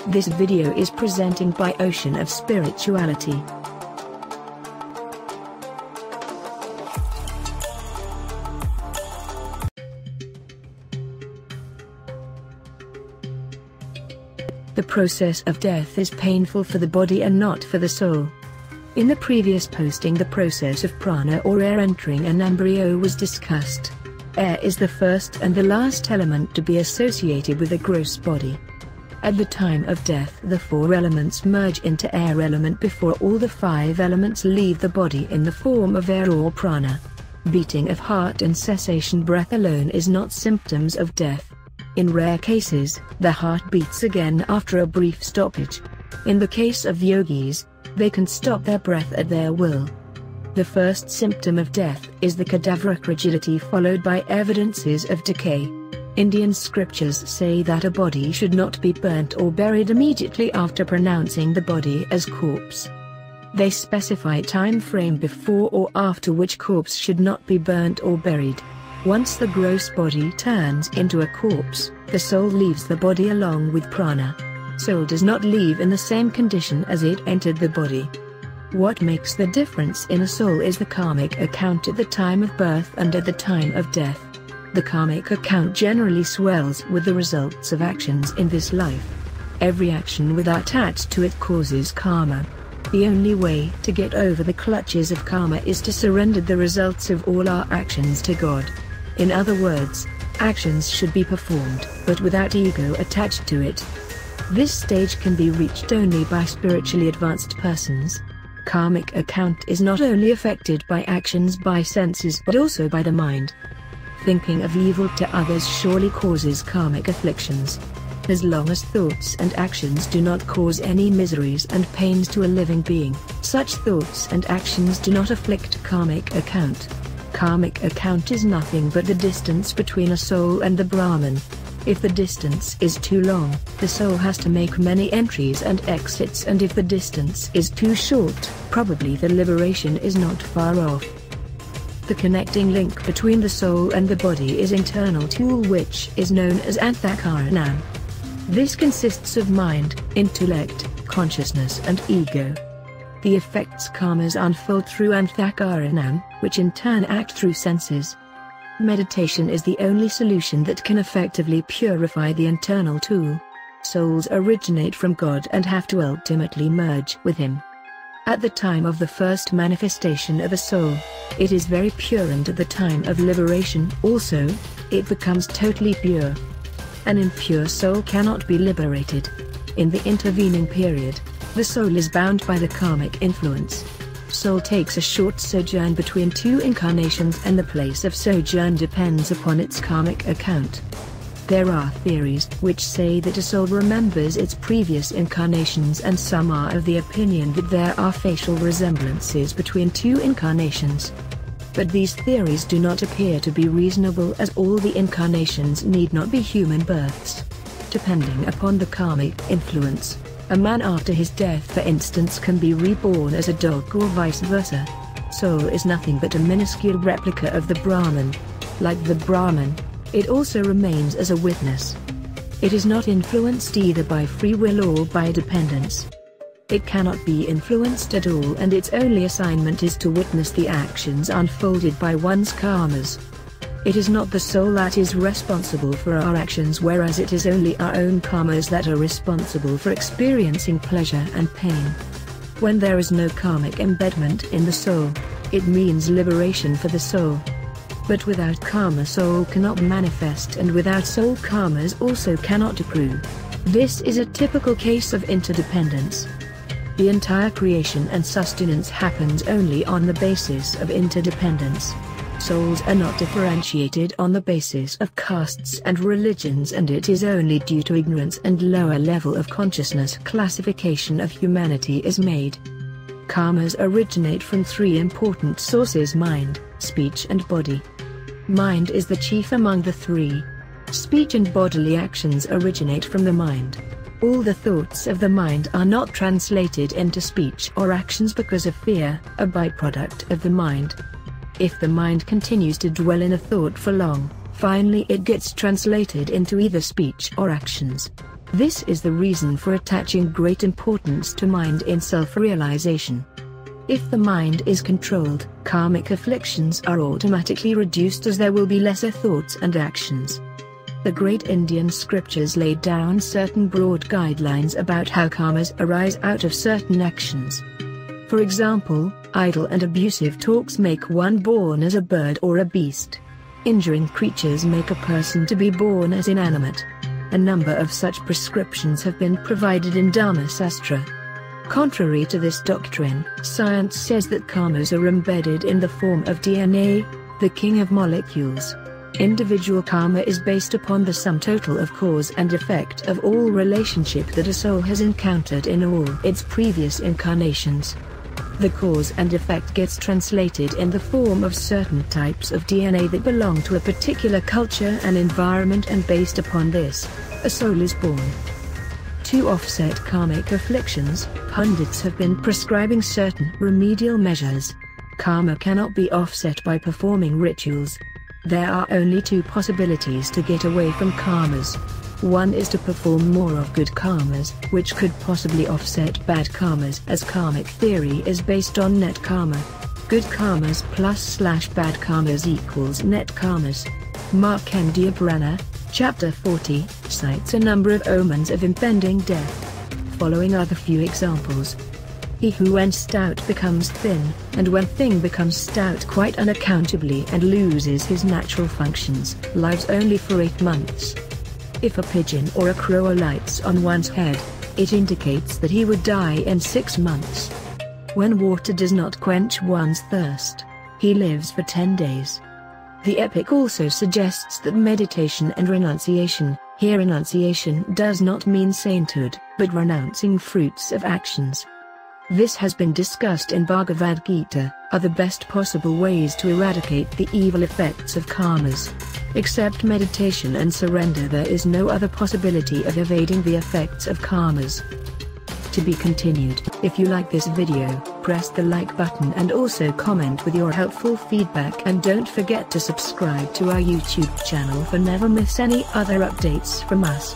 This video is presenting by Ocean of Spirituality. The process of death is painful for the body and not for the soul. In the previous posting, the process of prana or air entering an embryo was discussed. Air is the first and the last element to be associated with a gross body. At the time of death, the four elements merge into air element before all the five elements leave the body in the form of air or prana. Beating of heart and cessation breath alone is not symptoms of death. In rare cases, the heart beats again after a brief stoppage. In the case of yogis, they can stop their breath at their will. The first symptom of death is the cadaveric rigidity, followed by evidences of decay. Indian scriptures say that a body should not be burnt or buried immediately after pronouncing the body as corpse. They specify time frame before or after which corpse should not be burnt or buried. Once the gross body turns into a corpse, the soul leaves the body along with prana. Soul does not leave in the same condition as it entered the body. What makes the difference in a soul is the karmic account at the time of birth and at the time of death. The karmic account generally swells with the results of actions in this life. Every action without attached to it causes karma. The only way to get over the clutches of karma is to surrender the results of all our actions to God. In other words, actions should be performed, but without ego attached to it. This stage can be reached only by spiritually advanced persons. Karmic account is not only affected by actions by senses but also by the mind. Thinking of evil to others surely causes karmic afflictions. As long as thoughts and actions do not cause any miseries and pains to a living being, such thoughts and actions do not afflict karmic account. Karmic account is nothing but the distance between a soul and the Brahman. If the distance is too long, the soul has to make many entries and exits, and if the distance is too short, probably the liberation is not far off. The connecting link between the soul and the body is internal tool, which is known as antakaranam. This consists of mind, intellect, consciousness and ego. The effects karmas unfold through antakaranam, which in turn act through senses. Meditation is the only solution that can effectively purify the internal tool. Souls originate from God and have to ultimately merge with Him. At the time of the first manifestation of a soul, it is very pure, and at the time of liberation also, it becomes totally pure. An impure soul cannot be liberated. In the intervening period, the soul is bound by the karmic influence. Soul takes a short sojourn between two incarnations, and the place of sojourn depends upon its karmic account. There are theories which say that a soul remembers its previous incarnations, and some are of the opinion that there are facial resemblances between two incarnations. But these theories do not appear to be reasonable, as all the incarnations need not be human births. Depending upon the karmic influence, a man after his death, for instance, can be reborn as a dog or vice versa. Soul is nothing but a minuscule replica of the Brahman. Like the Brahman, it also remains as a witness. It is not influenced either by free will or by dependence. It cannot be influenced at all, and its only assignment is to witness the actions unfolded by one's karmas. It is not the soul that is responsible for our actions, whereas it is only our own karmas that are responsible for experiencing pleasure and pain. When there is no karmic embedment in the soul, it means liberation for the soul. But without karma, soul cannot manifest, and without soul, karmas also cannot accrue. This is a typical case of interdependence. The entire creation and sustenance happens only on the basis of interdependence. Souls are not differentiated on the basis of castes and religions, and it is only due to ignorance and lower level of consciousness classification of humanity is made. Karmas originate from three important sources: mind, speech and body. Mind is the chief among the three. Speech and bodily actions originate from the mind. All the thoughts of the mind are not translated into speech or actions because of fear, a byproduct of the mind. If the mind continues to dwell in a thought for long, finally it gets translated into either speech or actions. This is the reason for attaching great importance to mind in self-realization. If the mind is controlled, karmic afflictions are automatically reduced as there will be lesser thoughts and actions. The great Indian scriptures laid down certain broad guidelines about how karmas arise out of certain actions. For example, idle and abusive talks make one born as a bird or a beast. Injuring creatures make a person to be born as inanimate. A number of such prescriptions have been provided in Dharma Sastra. Contrary to this doctrine, science says that karmas are embedded in the form of DNA, the king of molecules. Individual karma is based upon the sum total of cause and effect of all relationship that a soul has encountered in all its previous incarnations. The cause and effect gets translated in the form of certain types of DNA that belong to a particular culture and environment, and based upon this, a soul is born. To offset karmic afflictions, pundits have been prescribing certain remedial measures. Karma cannot be offset by performing rituals. There are only two possibilities to get away from karmas. One is to perform more of good karmas, which could possibly offset bad karmas, as karmic theory is based on net karma. Good karmas plus / bad karmas equals net karmas. Markandeya Purana, Chapter 40, cites a number of omens of impending death. Following are the few examples. He who when stout becomes thin, and when thin becomes stout quite unaccountably and loses his natural functions, lives only for 8 months. If a pigeon or a crow alights on one's head, it indicates that he would die in 6 months. When water does not quench one's thirst, he lives for 10 days. The epic also suggests that meditation and renunciation, here renunciation does not mean sainthood, but renouncing fruits of actions. This has been discussed in Bhagavad Gita, are the best possible ways to eradicate the evil effects of karmas. Except meditation and surrender, there is no other possibility of evading the effects of karmas. To be continued. If you like this video, press the like button and also comment with your helpful feedback, and don't forget to subscribe to our YouTube channel for never miss any other updates from us.